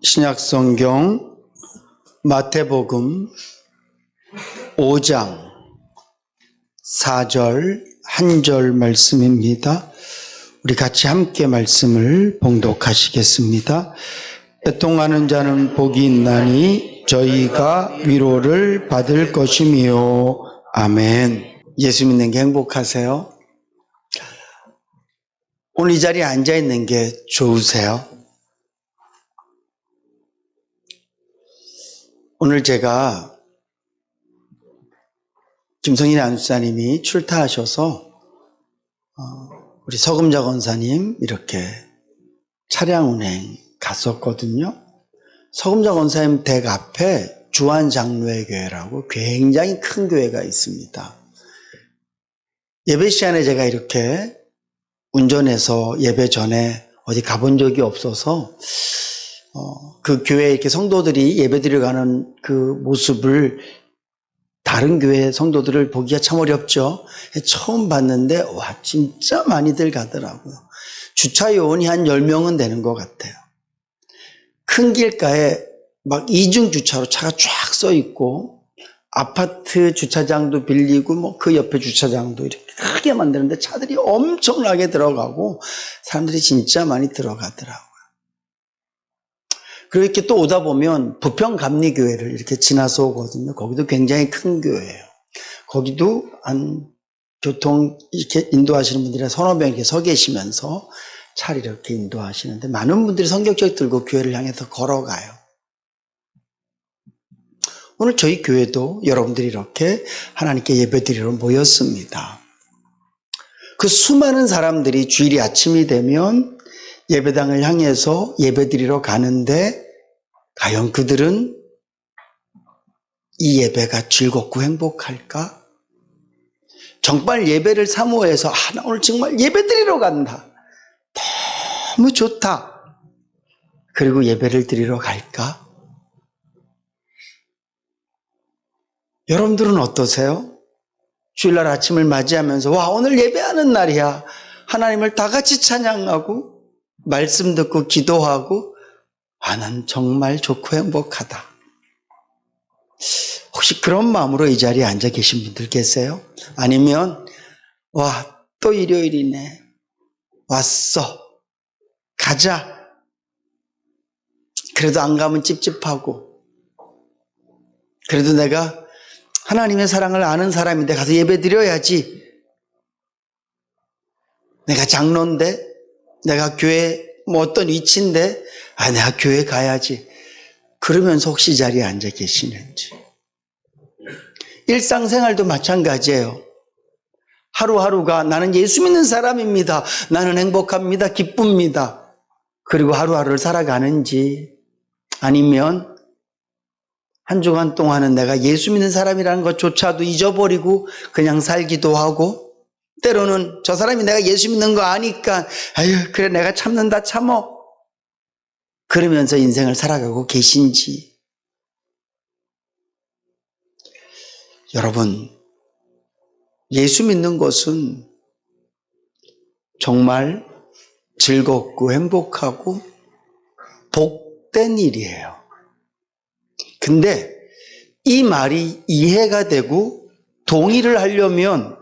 신약성경 마태복음 5장 4절 한 절 말씀입니다. 우리 같이 함께 말씀을 봉독하시겠습니다. 애통하는 자는 복이 있나니 저희가 위로를 받을 것이미요. 아멘. 예수 믿는 게 행복하세요? 오늘 이 자리에 앉아 있는 게 좋으세요? 오늘 제가 김성인 안수사님이 출타하셔서 우리 서금자 권사님 이렇게 차량 운행 갔었거든요. 서금자 권사님 댁 앞에 주안장로회 교회라고 굉장히 큰 교회가 있습니다. 예배 시간에 제가 이렇게 운전해서 예배 전에 어디 가본 적이 없어서 그 교회에 이렇게 성도들이 예배드리러 가는 그 모습을 다른 교회 성도들을 보기가 참 어렵죠. 처음 봤는데 와 진짜 많이들 가더라고요. 주차 요원이 한 10명은 되는 것 같아요. 큰 길가에 막 이중 주차로 차가 쫙 서 있고 아파트 주차장도 빌리고 뭐 그 옆에 주차장도 이렇게 크게 만드는데 차들이 엄청나게 들어가고 사람들이 진짜 많이 들어가더라고요. 그리고 이렇게 또 오다 보면 부평감리교회를 이렇게 지나서 오거든요. 거기도 굉장히 큰 교회예요. 거기도 교통 이렇게 인도하시는 분들이 서너 명 이렇게 서 계시면서 차를 이렇게 인도하시는데 많은 분들이 성경책 들고 교회를 향해서 걸어가요. 오늘 저희 교회도 여러분들이 이렇게 하나님께 예배드리러 모였습니다. 그 수많은 사람들이 주일이 아침이 되면 예배당을 향해서 예배드리러 가는데 과연 그들은 이 예배가 즐겁고 행복할까? 정말 예배를 사모해서 나 오늘 정말 예배드리러 간다. 너무 좋다. 그리고 예배를 드리러 갈까? 여러분들은 어떠세요? 주일날 아침을 맞이하면서 와 오늘 예배하는 날이야. 하나님을 다 같이 찬양하고 말씀 듣고 기도하고 난 정말 좋고 행복하다. 혹시 그런 마음으로 이 자리에 앉아 계신 분들 계세요? 아니면 와 또 일요일이네. 왔어. 가자. 그래도 안 가면 찝찝하고 그래도 내가 하나님의 사랑을 아는 사람인데 가서 예배 드려야지. 내가 장로인데 내가 교회 뭐 어떤 위치인데 내가 교회 가야지. 그러면서 혹시 이 자리에 앉아 계시는지. 일상생활도 마찬가지예요. 하루하루가 나는 예수 믿는 사람입니다. 나는 행복합니다. 기쁩니다. 그리고 하루하루를 살아가는지 아니면 한 주간 동안은 내가 예수 믿는 사람이라는 것조차도 잊어버리고 그냥 살기도 하고 때로는 저 사람이 내가 예수 믿는 거 아니까 그래 내가 참는다 참어 그러면서 인생을 살아가고 계신지. 여러분 예수 믿는 것은 정말 즐겁고 행복하고 복된 일이에요. 근데 이 말이 이해가 되고 동의를 하려면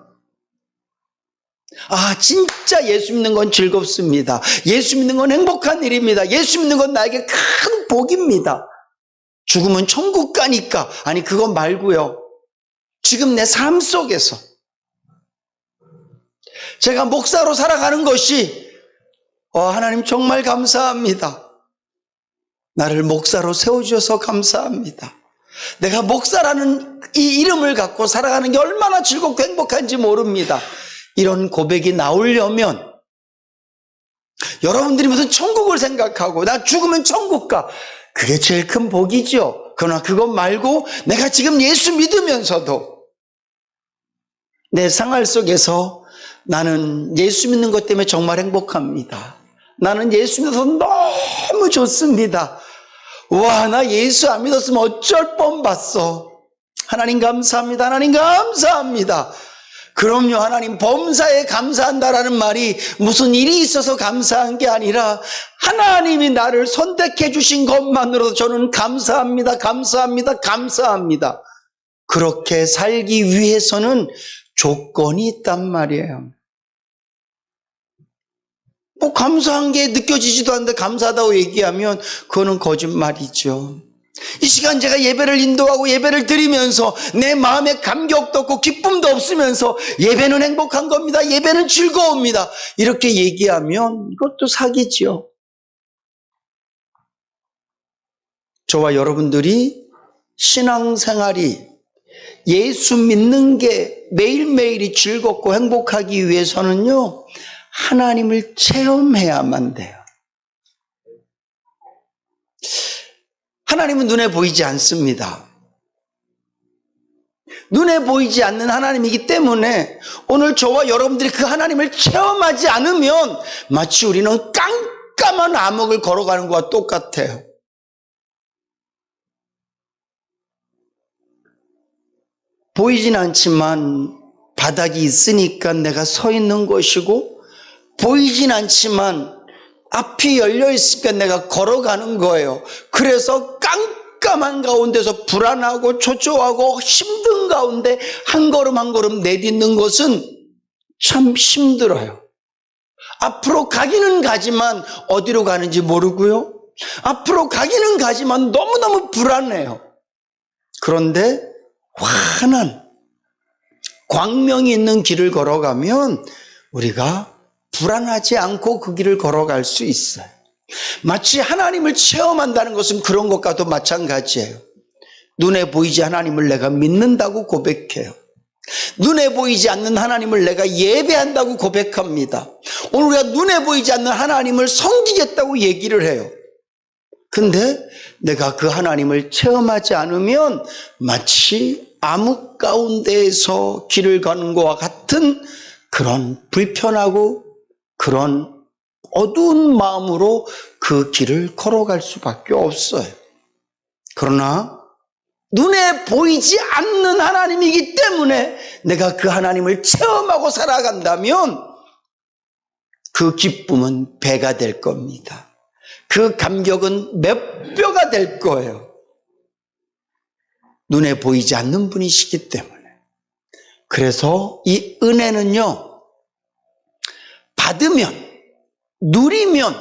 진짜 예수 믿는 건 즐겁습니다. 예수 믿는 건 행복한 일입니다. 예수 믿는 건 나에게 큰 복입니다. 죽으면 천국 가니까. 아니 그거 말고요. 지금 내 삶 속에서 제가 목사로 살아가는 것이 하나님 정말 감사합니다. 나를 목사로 세워주셔서 감사합니다. 내가 목사라는 이 이름을 갖고 살아가는 게 얼마나 즐겁고 행복한지 모릅니다. 이런 고백이 나오려면 여러분들이 무슨 천국을 생각하고 나 죽으면 천국 가. 그게 제일 큰 복이죠. 그러나 그것 말고 내가 지금 예수 믿으면서도 내 생활 속에서 나는 예수 믿는 것 때문에 정말 행복합니다. 나는 예수 믿어서 너무 좋습니다. 와, 나 예수 안 믿었으면 어쩔 뻔 봤어. 하나님 감사합니다. 하나님 감사합니다. 그럼요, 하나님, 범사에 감사한다라는 말이 무슨 일이 있어서 감사한 게 아니라 하나님이 나를 선택해 주신 것만으로도 저는 감사합니다, 감사합니다, 감사합니다. 그렇게 살기 위해서는 조건이 있단 말이에요. 뭐 감사한 게 느껴지지도 않는데 감사하다고 얘기하면 그거는 거짓말이죠. 이 시간 제가 예배를 인도하고 예배를 드리면서 내 마음에 감격도 없고 기쁨도 없으면서 예배는 행복한 겁니다, 예배는 즐거웁니다, 이렇게 얘기하면 이것도 사기죠. 저와 여러분들이 신앙생활이 예수 믿는 게 매일매일이 즐겁고 행복하기 위해서는요, 하나님을 체험해야만 돼요. 하나님은 눈에 보이지 않습니다. 눈에 보이지 않는 하나님이기 때문에 오늘 저와 여러분들이 그 하나님을 체험하지 않으면 마치 우리는 깜깜한 암흑을 걸어가는 것과 똑같아요. 보이진 않지만 바닥이 있으니까 내가 서 있는 것이고, 보이진 않지만 앞이 열려 있으니까 내가 걸어가는 거예요. 그래서 깜깜한 가운데서 불안하고 초조하고 힘든 가운데 한 걸음 한 걸음 내딛는 것은 참 힘들어요. 앞으로 가기는 가지만 어디로 가는지 모르고요, 앞으로 가기는 가지만 너무너무 불안해요. 그런데 환한 광명이 있는 길을 걸어가면 우리가 불안하지 않고 그 길을 걸어갈 수 있어요. 마치 하나님을 체험한다는 것은 그런 것과도 마찬가지예요. 눈에 보이지 하나님을 내가 믿는다고 고백해요. 눈에 보이지 않는 하나님을 내가 예배한다고 고백합니다. 오늘 우리가 눈에 보이지 않는 하나님을 섬기겠다고 얘기를 해요. 근데 내가 그 하나님을 체험하지 않으면 마치 암흑 가운데에서 길을 가는 것과 같은 그런 불편하고 그런 어두운 마음으로 그 길을 걸어갈 수밖에 없어요. 그러나 눈에 보이지 않는 하나님이기 때문에 내가 그 하나님을 체험하고 살아간다면 그 기쁨은 배가 될 겁니다. 그 감격은 몇 배가 될 거예요. 눈에 보이지 않는 분이시기 때문에. 그래서 이 은혜는요, 받으면, 누리면,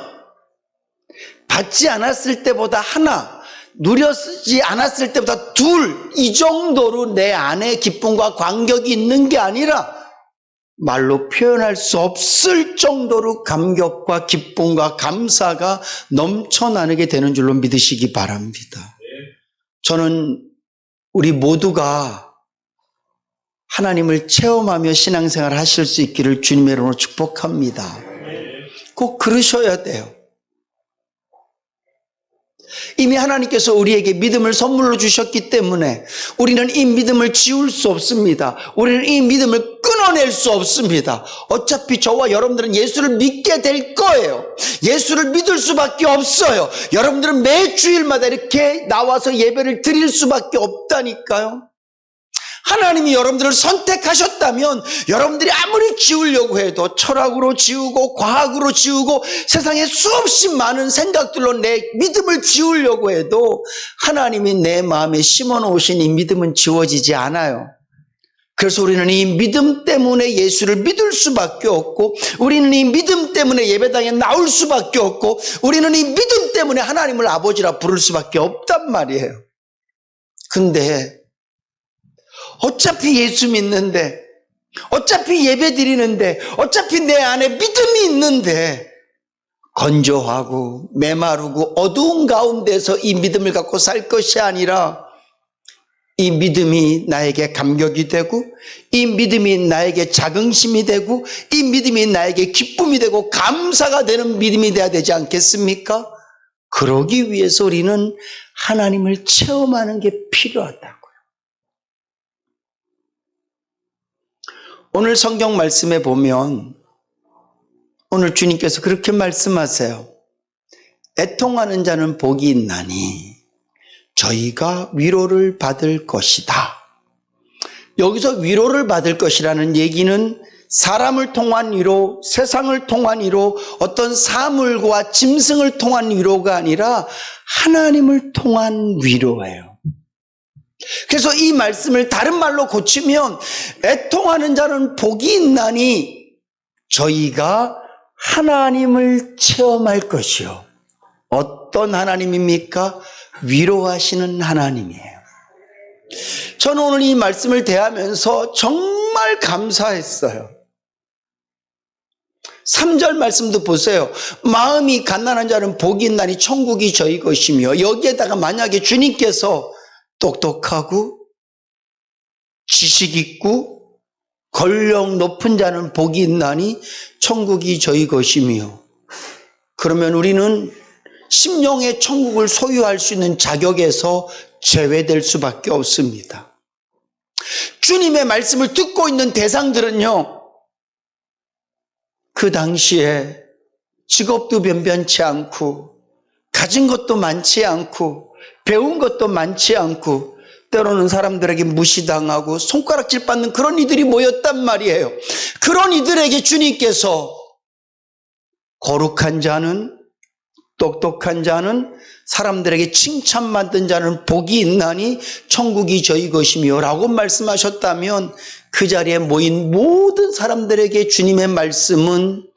받지 않았을 때보다 하나, 누렸지 않았을 때보다 둘, 이 정도로 내 안에 기쁨과 감격이 있는 게 아니라 말로 표현할 수 없을 정도로 감격과 기쁨과 감사가 넘쳐나게 되는 줄로 믿으시기 바랍니다. 저는 우리 모두가 하나님을 체험하며 신앙생활을 하실 수 있기를 주님의 이름으로 축복합니다. 꼭 그러셔야 돼요. 이미 하나님께서 우리에게 믿음을 선물로 주셨기 때문에 우리는 이 믿음을 지울 수 없습니다. 우리는 이 믿음을 끊어낼 수 없습니다. 어차피 저와 여러분들은 예수를 믿게 될 거예요. 예수를 믿을 수밖에 없어요. 여러분들은 매 주일마다 이렇게 나와서 예배를 드릴 수밖에 없다니까요. 하나님이 여러분들을 선택하셨다면 여러분들이 아무리 지우려고 해도 철학으로 지우고 과학으로 지우고 세상에 수없이 많은 생각들로 내 믿음을 지우려고 해도 하나님이 내 마음에 심어놓으신 이 믿음은 지워지지 않아요. 그래서 우리는 이 믿음 때문에 예수를 믿을 수밖에 없고, 우리는 이 믿음 때문에 예배당에 나올 수밖에 없고, 우리는 이 믿음 때문에 하나님을 아버지라 부를 수밖에 없단 말이에요. 근데 어차피 예수 믿는데, 어차피 예배 드리는데, 어차피 내 안에 믿음이 있는데 건조하고 메마르고 어두운 가운데서 이 믿음을 갖고 살 것이 아니라 이 믿음이 나에게 감격이 되고, 이 믿음이 나에게 자긍심이 되고, 이 믿음이 나에게 기쁨이 되고 감사가 되는 믿음이 돼야 되지 않겠습니까? 그러기 위해서 우리는 하나님을 체험하는 게 필요하다고요. 오늘 성경 말씀에 보면 오늘 주님께서 그렇게 말씀하세요. 애통하는 자는 복이 있나니 저희가 위로를 받을 것이다. 여기서 위로를 받을 것이라는 얘기는 사람을 통한 위로, 세상을 통한 위로, 어떤 사물과 짐승을 통한 위로가 아니라 하나님을 통한 위로예요. 그래서 이 말씀을 다른 말로 고치면 애통하는 자는 복이 있나니 저희가 하나님을 체험할 것이요. 어떤 하나님입니까? 위로하시는 하나님이에요. 저는 오늘 이 말씀을 대하면서 정말 감사했어요. 3절 말씀도 보세요. 마음이 가난한 자는 복이 있나니 천국이 저희 것이며, 여기에다가 만약에 주님께서 똑똑하고 지식 있고 권력 높은 자는 복이 있나니 천국이 저희 것이며, 그러면 우리는 심령의 천국을 소유할 수 있는 자격에서 제외될 수밖에 없습니다. 주님의 말씀을 듣고 있는 대상들은요, 그 당시에 직업도 변변치 않고 가진 것도 많지 않고 배운 것도 많지 않고 때로는 사람들에게 무시당하고 손가락질 받는 그런 이들이 모였단 말이에요. 그런 이들에게 주님께서 거룩한 자는, 똑똑한 자는, 사람들에게 칭찬받는 자는 복이 있나니 천국이 저희 것이며 라고 말씀하셨다면 그 자리에 모인 모든 사람들에게 주님의 말씀은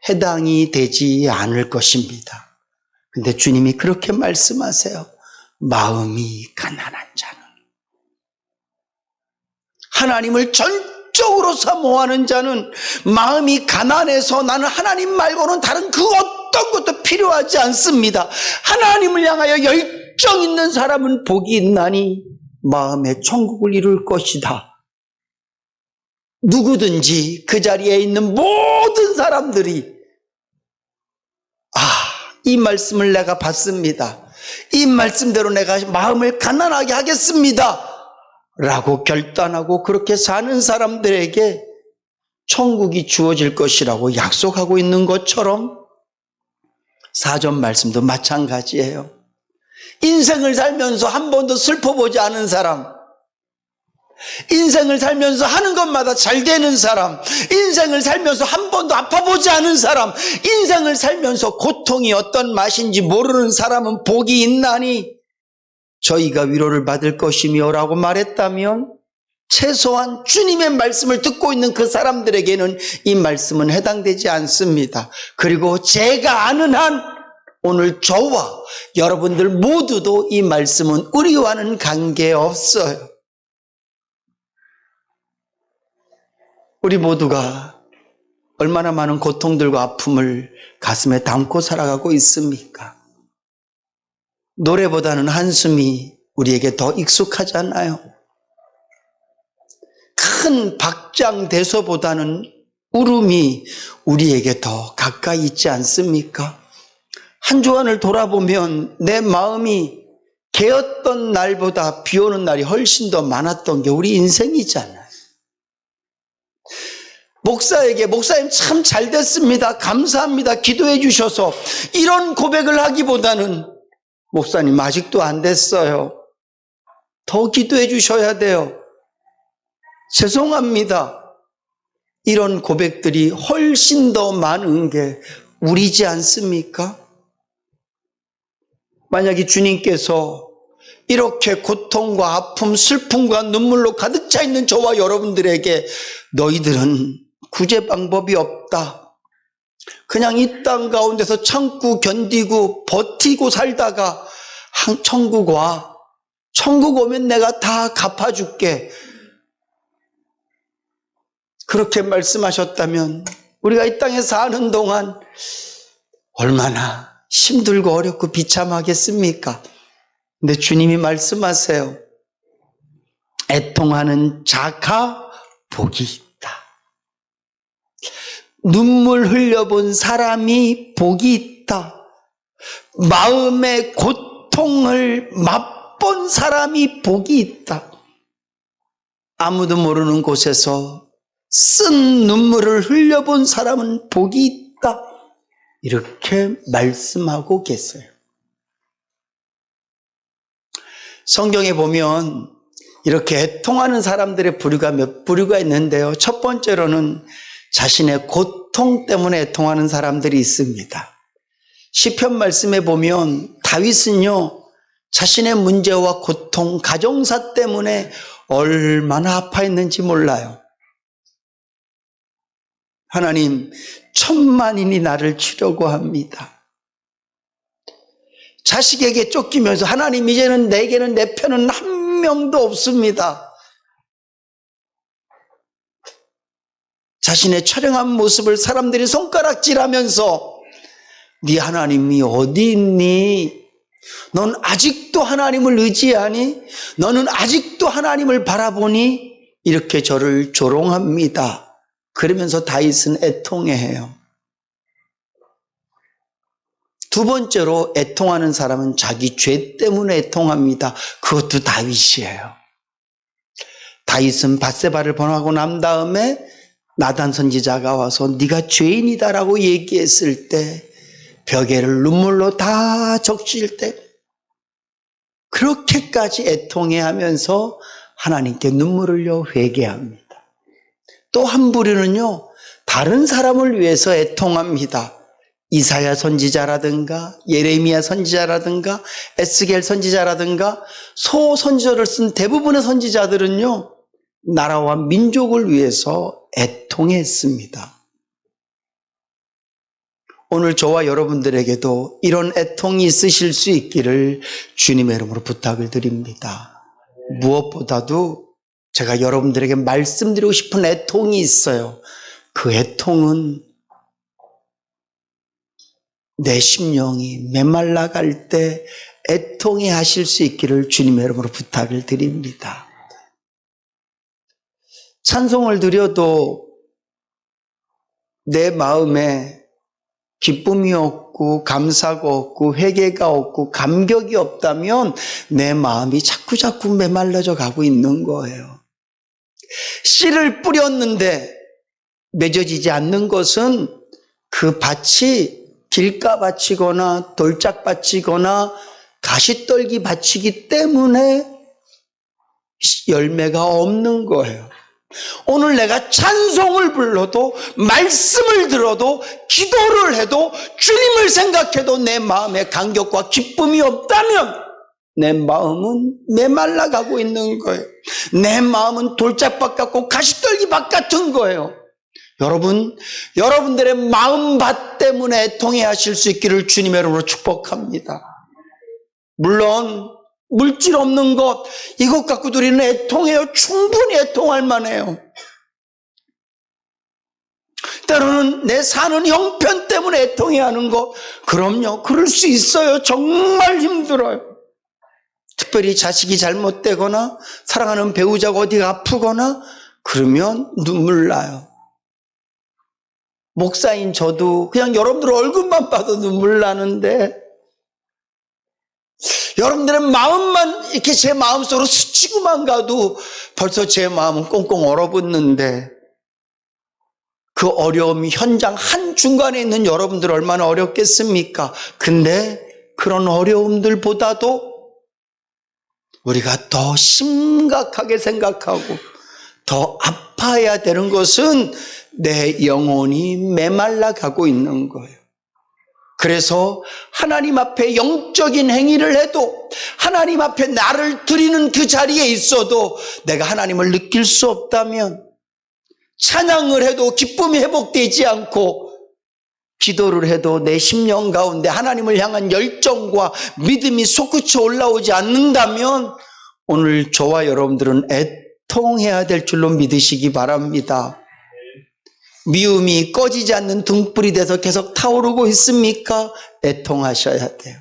해당이 되지 않을 것입니다. 근데 주님이 그렇게 말씀하세요. 마음이 가난한 자는, 하나님을 전적으로 사모하는 자는, 마음이 가난해서 나는 하나님 말고는 다른 그 어떤 것도 필요하지 않습니다. 하나님을 향하여 열정 있는 사람은 복이 있나니 마음의 천국을 이룰 것이다. 누구든지 그 자리에 있는 모든 사람들이 이 말씀을 내가 받습니다. 이 말씀대로 내가 마음을 가난하게 하겠습니다. 라고 결단하고 그렇게 사는 사람들에게 천국이 주어질 것이라고 약속하고 있는 것처럼 4절 말씀도 마찬가지예요. 인생을 살면서 한 번도 슬퍼보지 않은 사람, 인생을 살면서 하는 것마다 잘 되는 사람, 인생을 살면서 한 번도 아파보지 않은 사람, 인생을 살면서 고통이 어떤 맛인지 모르는 사람은 복이 있나니 저희가 위로를 받을 것이며 라고 말했다면, 최소한 주님의 말씀을 듣고 있는 그 사람들에게는 이 말씀은 해당되지 않습니다. 그리고 제가 아는 한 오늘 저와 여러분들 모두도 이 말씀은 우리와는 관계없어요. 우리 모두가 얼마나 많은 고통들과 아픔을 가슴에 담고 살아가고 있습니까? 노래보다는 한숨이 우리에게 더 익숙하잖아요. 큰 박장대소보다는 울음이 우리에게 더 가까이 있지 않습니까? 한 주간을 돌아보면 내 마음이 개었던 날보다 비 오는 날이 훨씬 더 많았던 게 우리 인생이잖아요. 목사에게 목사님 참 잘 됐습니다. 감사합니다. 기도해 주셔서 이런 고백을 하기보다는 목사님 아직도 안 됐어요. 더 기도해 주셔야 돼요. 죄송합니다. 이런 고백들이 훨씬 더 많은 게 우리지 않습니까? 만약에 주님께서 이렇게 고통과 아픔, 슬픔과 눈물로 가득 차 있는 저와 여러분들에게 너희들은 구제 방법이 없다, 그냥 이 땅 가운데서 참고 견디고 버티고 살다가 천국 와, 천국 오면 내가 다 갚아줄게, 그렇게 말씀하셨다면 우리가 이 땅에 사는 동안 얼마나 힘들고 어렵고 비참하겠습니까? 근데 주님이 말씀하세요. 애통하는 자가 복이 있다. 눈물 흘려본 사람이 복이 있다. 마음의 고통을 맛본 사람이 복이 있다. 아무도 모르는 곳에서 쓴 눈물을 흘려본 사람은 복이 있다. 이렇게 말씀하고 계세요. 성경에 보면 이렇게 애통하는 사람들의 부류가 몇 부류가 있는데요. 첫 번째로는 자신의 고통 때문에 애통하는 사람들이 있습니다. 시편 말씀에 보면 다윗은요, 자신의 문제와 고통, 가정사 때문에 얼마나 아파했는지 몰라요. 하나님, 천만인이 나를 치려고 합니다. 자식에게 쫓기면서 하나님, 이제는 내게는 내 편은 한 명도 없습니다. 자신의 처량한 모습을 사람들이 손가락질하면서 네 하나님이 어디 있니? 넌 아직도 하나님을 의지하니? 너는 아직도 하나님을 바라보니? 이렇게 저를 조롱합니다. 그러면서 다윗은 애통해해요. 두 번째로 애통하는 사람은 자기 죄 때문에 애통합니다. 그것도 다윗이에요. 다윗은 밧세바를 번하고 난 다음에 나단 선지자가 와서 네가 죄인이다라고 얘기했을 때 벽에를 눈물로 다 적실 때 그렇게까지 애통해하면서 하나님께 눈물을 흘려 회개합니다. 또 한 부류는요, 다른 사람을 위해서 애통합니다. 이사야 선지자라든가 예레미야 선지자라든가 에스겔 선지자라든가 소선지자를 쓴 대부분의 선지자들은요, 나라와 민족을 위해서 애통했습니다. 오늘 저와 여러분들에게도 이런 애통이 있으실 수 있기를 주님의 이름으로 부탁을 드립니다. 무엇보다도 제가 여러분들에게 말씀드리고 싶은 애통이 있어요. 그 애통은 내 심령이 메말라갈 때 애통해 하실 수 있기를 주님의 이름으로 부탁을 드립니다. 찬송을 드려도 내 마음에 기쁨이 없고 감사가 없고 회개가 없고 감격이 없다면 내 마음이 자꾸자꾸 메말라져 가고 있는 거예요. 씨를 뿌렸는데 맺어지지 않는 것은 그 밭이 길가밭이거나 돌짝밭이거나 가시떨기 밭이기 때문에 열매가 없는 거예요. 오늘 내가 찬송을 불러도 말씀을 들어도 기도를 해도 주님을 생각해도 내 마음에 감격과 기쁨이 없다면 내 마음은 메말라가고 있는 거예요. 내 마음은 돌짝밭 같고 가시떨기밭 같은 거예요. 여러분, 여러분들의 마음밭 때문에 애통해 하실 수 있기를 주님의 이름으로 축복합니다. 물론 물질 없는 것, 이것 갖고도 우리는 애통해요. 충분히 애통할 만해요. 때로는 내 사는 형편 때문에 애통해야 하는 것, 그럼요, 그럴 수 있어요. 정말 힘들어요. 특별히 자식이 잘못되거나 사랑하는 배우자가 어디가 아프거나 그러면 눈물 나요. 목사인 저도 그냥 여러분들 얼굴만 봐도 눈물 나는데, 여러분들의 마음만 이렇게 제 마음속으로 스치고만 가도 벌써 제 마음은 꽁꽁 얼어붙는데, 그 어려움 현장 한중간에 있는 여러분들 얼마나 어렵겠습니까? 근데 그런 어려움들보다도 우리가 더 심각하게 생각하고 더 아파해야 되는 것은 내 영혼이 메말라 가고 있는 거예요. 그래서 하나님 앞에 영적인 행위를 해도, 하나님 앞에 나를 드리는 그 자리에 있어도 내가 하나님을 느낄 수 없다면, 찬양을 해도 기쁨이 회복되지 않고 기도를 해도 내 심령 가운데 하나님을 향한 열정과 믿음이 솟구쳐 올라오지 않는다면 오늘 저와 여러분들은 애통해야 될 줄로 믿으시기 바랍니다. 미움이 꺼지지 않는 등불이 돼서 계속 타오르고 있습니까? 애통하셔야 돼요.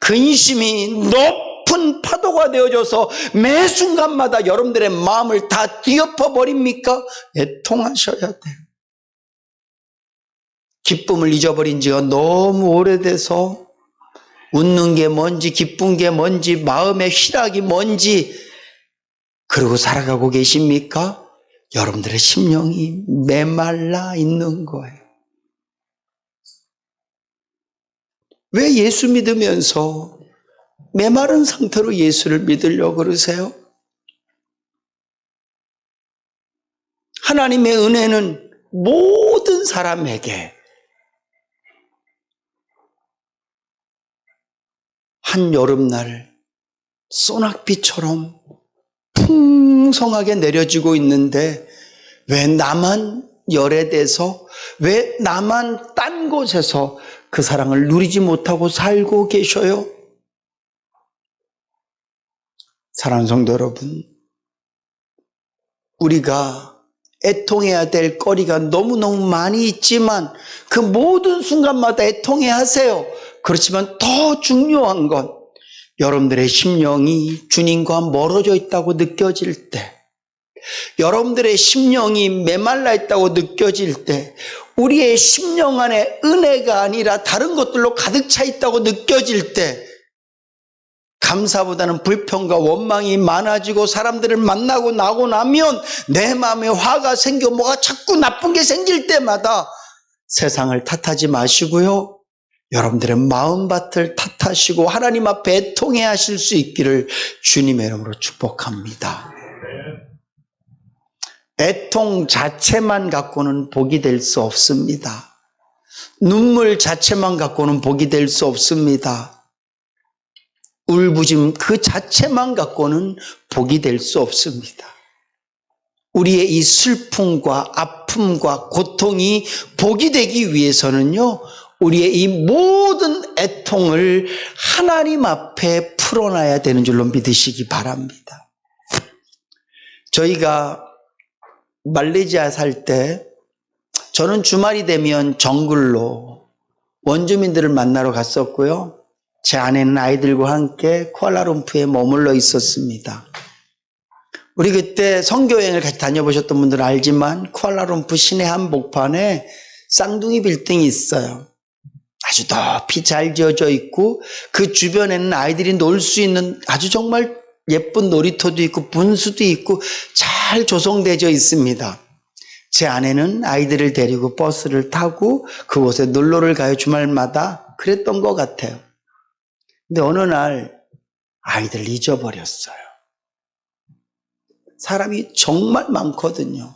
근심이 높은 파도가 되어져서 매 순간마다 여러분들의 마음을 다 뒤엎어 버립니까? 애통하셔야 돼요. 기쁨을 잊어버린 지가 너무 오래돼서 웃는 게 뭔지 기쁜 게 뭔지 마음의 희락이 뭔지 그러고 살아가고 계십니까? 여러분들의 심령이 메말라 있는 거예요. 왜 예수 믿으면서 메마른 상태로 예수를 믿으려고 그러세요? 하나님의 은혜는 모든 사람에게 한 여름날 소낙비처럼 풍성하게 내려지고 있는데 왜 나만 열애돼서, 왜 나만 딴 곳에서 그 사랑을 누리지 못하고 살고 계셔요? 사랑하는 성도 여러분, 우리가 애통해야 될 거리가 너무너무 많이 있지만 그 모든 순간마다 애통해야 하세요. 그렇지만 더 중요한 건 여러분들의 심령이 주님과 멀어져 있다고 느껴질 때, 여러분들의 심령이 메말라 있다고 느껴질 때, 우리의 심령 안에 은혜가 아니라 다른 것들로 가득 차 있다고 느껴질 때, 감사보다는 불평과 원망이 많아지고 사람들을 만나고 나고 나면 내 마음에 화가 생겨 뭐가 자꾸 나쁜 게 생길 때마다 세상을 탓하지 마시고요, 여러분들의 마음밭을 탓하시고 하나님 앞에 애통해 하실 수 있기를 주님의 이름으로 축복합니다. 애통 자체만 갖고는 복이 될 수 없습니다. 눈물 자체만 갖고는 복이 될 수 없습니다. 울부짖음 그 자체만 갖고는 복이 될 수 없습니다. 우리의 이 슬픔과 아픔과 고통이 복이 되기 위해서는요, 우리의 이 모든 애통을 하나님 앞에 풀어놔야 되는 줄로 믿으시기 바랍니다. 저희가 말레이시아 살 때 저는 주말이 되면 정글로 원주민들을 만나러 갔었고요. 제 아내는 아이들과 함께 쿠알라룸푸르에 머물러 있었습니다. 우리 그때 선교여행을 같이 다녀보셨던 분들은 알지만 쿠알라룸푸르 시내 한복판에 쌍둥이 빌딩이 있어요. 아주 높이 잘 지어져 있고 그 주변에는 아이들이 놀 수 있는 아주 정말 예쁜 놀이터도 있고 분수도 있고 잘 조성되어 있습니다. 제 아내는 아이들을 데리고 버스를 타고 그곳에 놀러를 가요. 주말마다 그랬던 것 같아요. 근데 어느 날 아이들 잊어버렸어요. 사람이 정말 많거든요.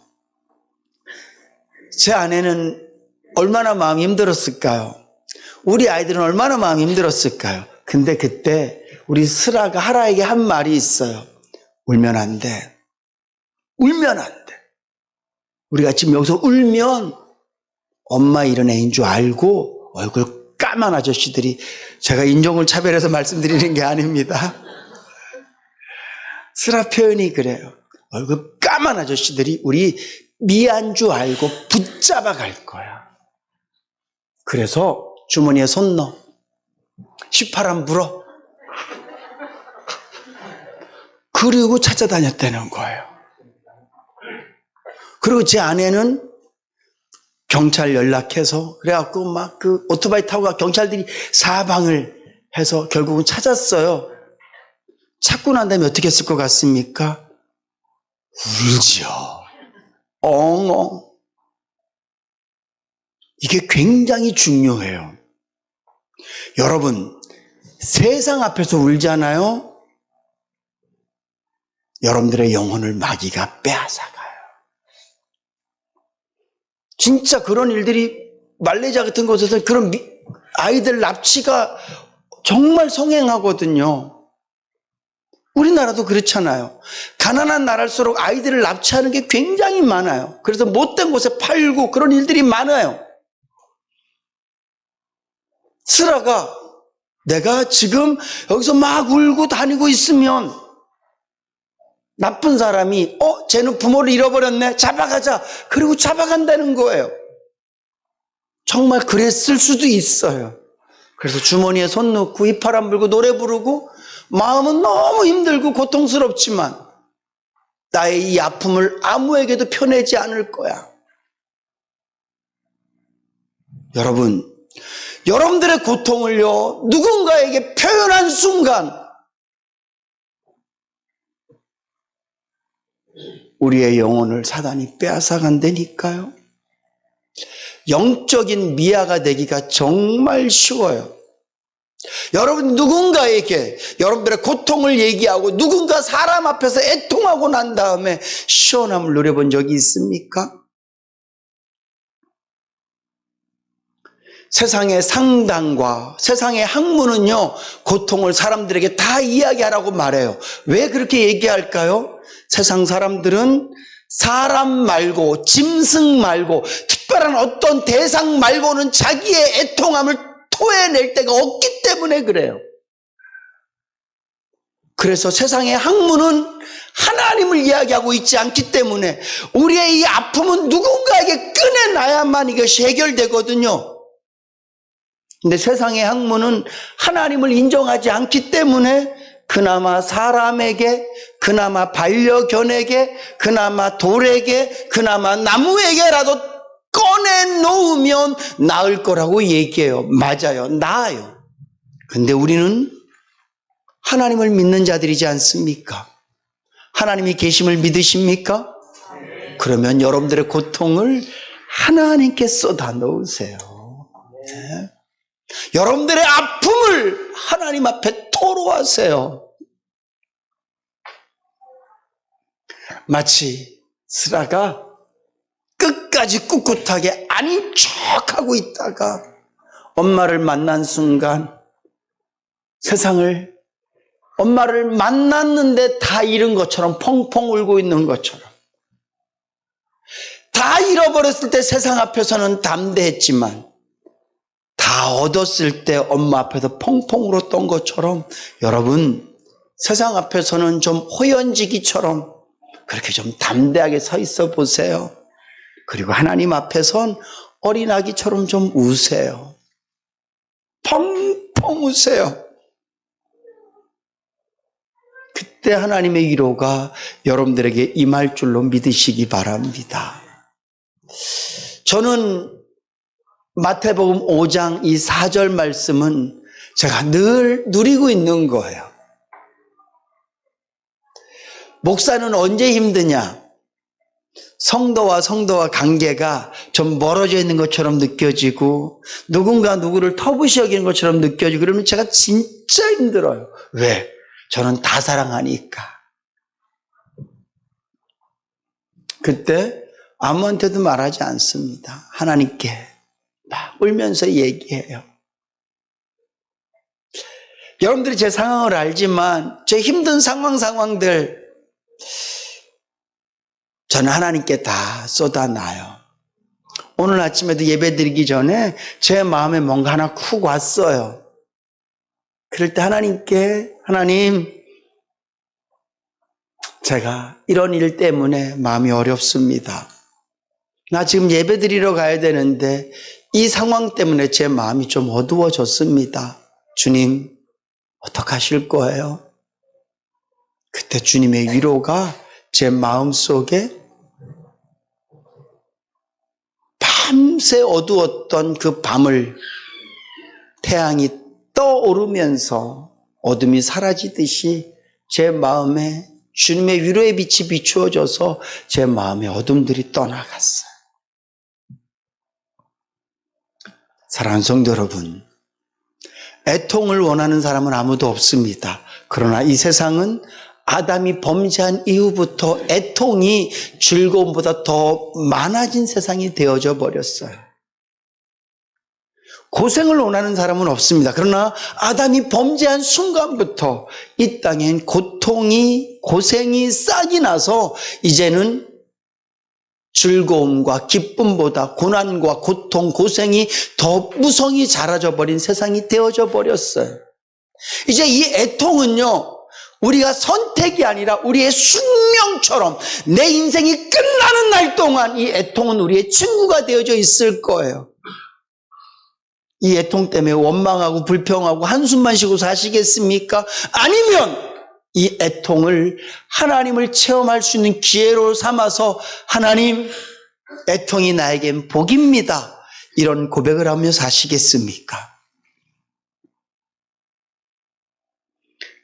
제 아내는 얼마나 마음이 힘들었을까요? 우리 아이들은 얼마나 마음이 힘들었을까요? 근데 그때 우리 슬아가 하라에게 한 말이 있어요. 울면 안 돼. 울면 안 돼. 우리가 지금 여기서 울면 엄마 이런 애인 줄 알고 얼굴 까만 아저씨들이, 제가 인종을 차별해서 말씀드리는 게 아닙니다. 슬아 표현이 그래요. 얼굴 까만 아저씨들이 우리 미안 줄 알고 붙잡아 갈 거야. 그래서 주머니에 손 넣어. 휘파람 불어. 그리고 찾아다녔다는 거예요. 그리고 제 아내는 경찰 연락해서 그래갖고 막 그 오토바이 타고 가 경찰들이 사방을 해서 결국은 찾았어요. 찾고 난 다음에 어떻게 했을 것 같습니까? 울지요. 엉엉. 이게 굉장히 중요해요. 여러분, 세상 앞에서 울잖아요. 여러분들의 영혼을 마귀가 빼앗아가요. 진짜 그런 일들이 말레이시아 같은 곳에서 그런 아이들 납치가 정말 성행하거든요. 우리나라도 그렇잖아요. 가난한 나라일수록 아이들을 납치하는 게 굉장히 많아요. 그래서 못된 곳에 팔고 그런 일들이 많아요. 슬아가 내가 지금 여기서 막 울고 다니고 있으면 나쁜 사람이 쟤는 부모를 잃어버렸네, 잡아가자. 그리고 잡아간다는 거예요. 정말 그랬을 수도 있어요. 그래서 주머니에 손 넣고 휘파람 불고 노래 부르고 마음은 너무 힘들고 고통스럽지만 나의 이 아픔을 아무에게도 표내지 않을 거야. 여러분, 여러분들의 고통을요, 누군가에게 표현한 순간 우리의 영혼을 사단이 빼앗아간다니까요. 영적인 미아가 되기가 정말 쉬워요. 여러분 누군가에게 여러분들의 고통을 얘기하고 누군가 사람 앞에서 애통하고 난 다음에 시원함을 누려본 적이 있습니까? 세상의 상당과 세상의 학문은요, 고통을 사람들에게 다 이야기하라고 말해요. 왜 그렇게 얘기할까요? 세상 사람들은 사람 말고 짐승 말고 특별한 어떤 대상 말고는 자기의 애통함을 토해낼 데가 없기 때문에 그래요. 그래서 세상의 학문은 하나님을 이야기하고 있지 않기 때문에 우리의 이 아픔은 누군가에게 꺼내놔야만 이것이 해결되거든요. 근데 세상의 학문은 하나님을 인정하지 않기 때문에 그나마 사람에게, 그나마 반려견에게, 그나마 돌에게, 그나마 나무에게라도 꺼내놓으면 나을 거라고 얘기해요. 맞아요. 나아요. 근데 우리는 하나님을 믿는 자들이지 않습니까? 하나님이 계심을 믿으십니까? 그러면 여러분들의 고통을 하나님께 쏟아 놓으세요. 네. 여러분들의 아픔을 하나님 앞에 토로하세요. 마치 스라가 끝까지 꿋꿋하게 아닌 척하고 있다가 엄마를 만난 순간 세상을 엄마를 만났는데 다 잃은 것처럼 펑펑 울고 있는 것처럼 다 잃어버렸을 때 세상 앞에서는 담대했지만 다 얻었을 때 엄마 앞에서 펑펑 울었던 것처럼 여러분 세상 앞에서는 좀 호연지기처럼 그렇게 좀 담대하게 서 있어 보세요. 그리고 하나님 앞에선 어린아기처럼 좀 우세요. 펑펑 우세요. 그때 하나님의 위로가 여러분들에게 임할 줄로 믿으시기 바랍니다. 저는 마태복음 5장 이 4절 말씀은 제가 늘 누리고 있는 거예요. 목사는 언제 힘드냐? 성도와 관계가 좀 멀어져 있는 것처럼 느껴지고 누군가 누구를 터부시 여기는 것처럼 느껴지고 그러면 제가 진짜 힘들어요. 왜? 저는 다 사랑하니까. 그때 아무한테도 말하지 않습니다. 하나님께 막 울면서 얘기해요. 여러분들이 제 상황을 알지만 제 힘든 상황들 저는 하나님께 다 쏟아놔요. 오늘 아침에도 예배드리기 전에 제 마음에 뭔가 하나 쿡 왔어요. 그럴 때 하나님께 하나님 제가 이런 일 때문에 마음이 어렵습니다. 나 지금 예배드리러 가야 되는데 이 상황 때문에 제 마음이 좀 어두워졌습니다. 주님 어떡하실 거예요? 그때 주님의 위로가 제 마음속에 밤새 어두웠던 그 밤을 태양이 떠오르면서 어둠이 사라지듯이 제 마음에 주님의 위로의 빛이 비추어져서 제 마음의 어둠들이 떠나갔어요. 사랑하는 성도 여러분, 애통을 원하는 사람은 아무도 없습니다. 그러나 이 세상은 아담이 범죄한 이후부터 애통이 즐거움보다 더 많아진 세상이 되어져 버렸어요. 고생을 원하는 사람은 없습니다. 그러나 아담이 범죄한 순간부터 이 땅엔 고생이 싹이 나서 이제는 즐거움과 기쁨보다 고난과 고통, 고생이 더 무성히 자라져 버린 세상이 되어져 버렸어요. 이제 이 애통은요, 우리가 선택이 아니라 우리의 숙명처럼 내 인생이 끝나는 날 동안 이 애통은 우리의 친구가 되어져 있을 거예요. 이 애통 때문에 원망하고 불평하고 한숨만 쉬고 사시겠습니까? 아니면 이 애통을 하나님을 체험할 수 있는 기회로 삼아서 하나님, 애통이 나에겐 복입니다. 이런 고백을 하며 사시겠습니까?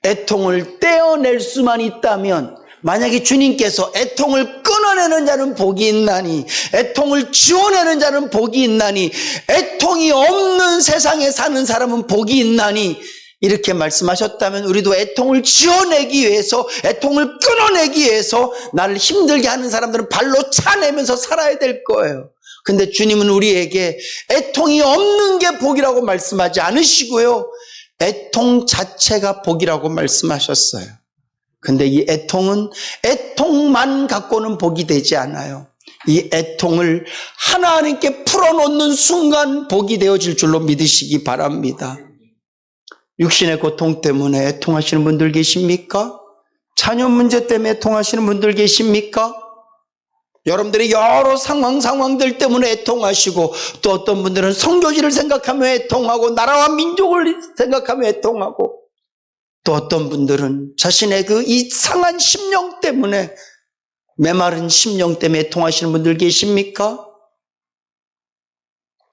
애통을 떼어낼 수만 있다면 만약에 주님께서 애통을 끊어내는 자는 복이 있나니, 애통을 지워내는 자는 복이 있나니, 애통이 없는 세상에 사는 사람은 복이 있나니, 이렇게 말씀하셨다면 우리도 애통을 지워내기 위해서, 애통을 끊어내기 위해서 나를 힘들게 하는 사람들은 발로 차내면서 살아야 될 거예요. 근데 주님은 우리에게 애통이 없는 게 복이라고 말씀하지 않으시고요, 애통 자체가 복이라고 말씀하셨어요. 근데 이 애통은 애통만 갖고는 복이 되지 않아요. 이 애통을 하나님께 풀어놓는 순간 복이 되어질 줄로 믿으시기 바랍니다. 육신의 고통 때문에 애통하시는 분들 계십니까? 자녀 문제 때문에 애통하시는 분들 계십니까? 여러분들이 여러 상황들 때문에 애통하시고, 또 어떤 분들은 선교지를 생각하며 애통하고, 나라와 민족을 생각하며 애통하고, 또 어떤 분들은 자신의 그 이상한 심령 때문에, 메마른 심령 때문에 애통하시는 분들 계십니까?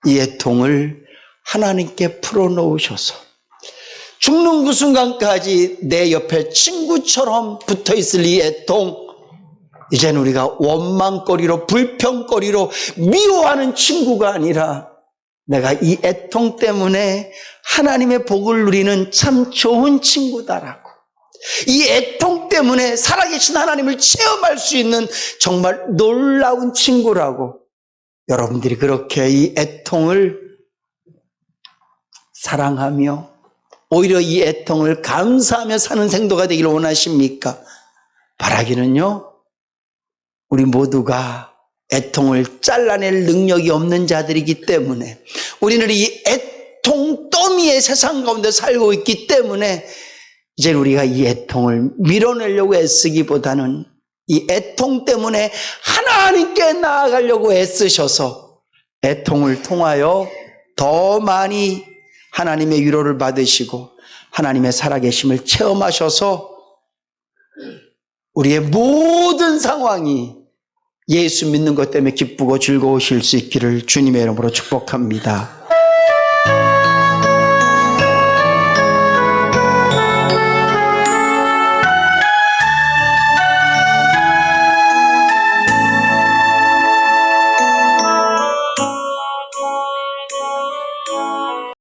이 애통을 하나님께 풀어놓으셔서 죽는 그 순간까지 내 옆에 친구처럼 붙어있을 이 애통, 이제는 우리가 원망거리로, 불평거리로 미워하는 친구가 아니라, 내가 이 애통 때문에 하나님의 복을 누리는 참 좋은 친구다라고, 이 애통 때문에 살아계신 하나님을 체험할 수 있는 정말 놀라운 친구라고, 여러분들이 그렇게 이 애통을 사랑하며 오히려 이 애통을 감사하며 사는 생도가 되기를 원하십니까? 바라기는요, 우리 모두가 애통을 잘라낼 능력이 없는 자들이기 때문에, 우리는 이 애통 더미의 세상 가운데 살고 있기 때문에, 이제 우리가 이 애통을 밀어내려고 애쓰기보다는 이 애통 때문에 하나님께 나아가려고 애쓰셔서 애통을 통하여 더 많이 하나님의 위로를 받으시고 하나님의 살아계심을 체험하셔서 우리의 모든 상황이 예수 믿는 것 때문에 기쁘고 즐거우실 수 있기를 주님의 이름으로 축복합니다.